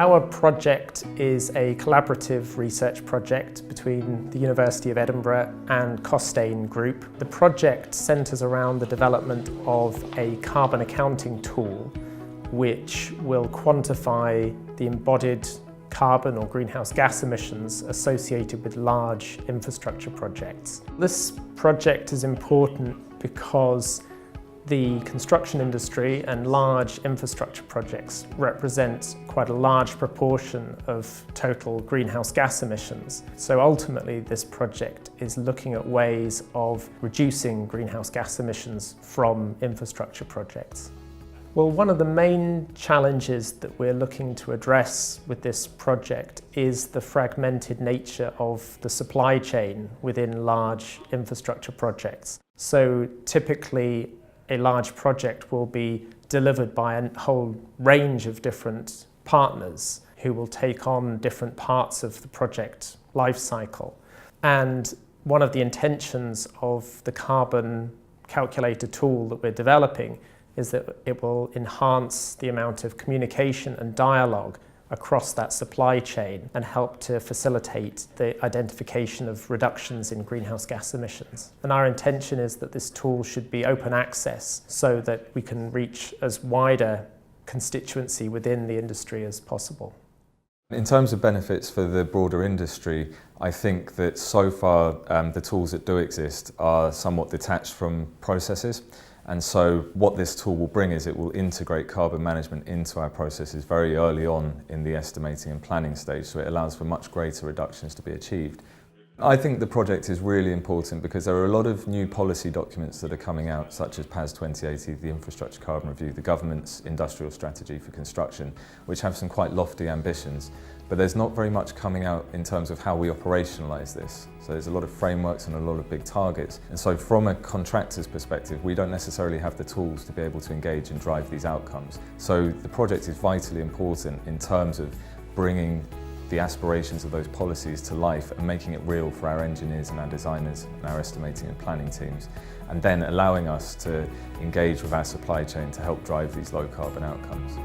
Our project is a collaborative research project between the University of Edinburgh and Costain Group. The project centres around the development of a carbon accounting tool which will quantify the embodied carbon or greenhouse gas emissions associated with large infrastructure projects. This project is important because the construction industry and large infrastructure projects represent quite a large proportion of total greenhouse gas emissions. So ultimately this project is looking at ways of reducing greenhouse gas emissions from infrastructure projects. Well, one of the main challenges that we're looking to address with this project is the fragmented nature of the supply chain within large infrastructure projects. So typically a large project will be delivered by a whole range of different partners who will take on different parts of the project life cycle. And one of the intentions of the carbon calculator tool that we're developing is that it will enhance the amount of communication and dialogue across that supply chain and help to facilitate the identification of reductions in greenhouse gas emissions. And our intention is that this tool should be open access so that we can reach as wide a constituency within the industry as possible. In terms of benefits for the broader industry, I think that so far the tools that do exist are somewhat detached from processes. And so what this tool will bring is it will integrate carbon management into our processes very early on in the estimating and planning stage, so it allows for much greater reductions to be achieved. I think the project is really important because there are a lot of new policy documents that are coming out, such as PAS 2080, the Infrastructure Carbon Review, the government's industrial strategy for construction, which have some quite lofty ambitions. But there's not very much coming out in terms of how we operationalise this. So there's a lot of frameworks and a lot of big targets. And so from a contractor's perspective, we don't necessarily have the tools to be able to engage and drive these outcomes. So the project is vitally important in terms of bringing the aspirations of those policies to life and making it real for our engineers and our designers and our estimating and planning teams, and then allowing us to engage with our supply chain to help drive these low carbon outcomes.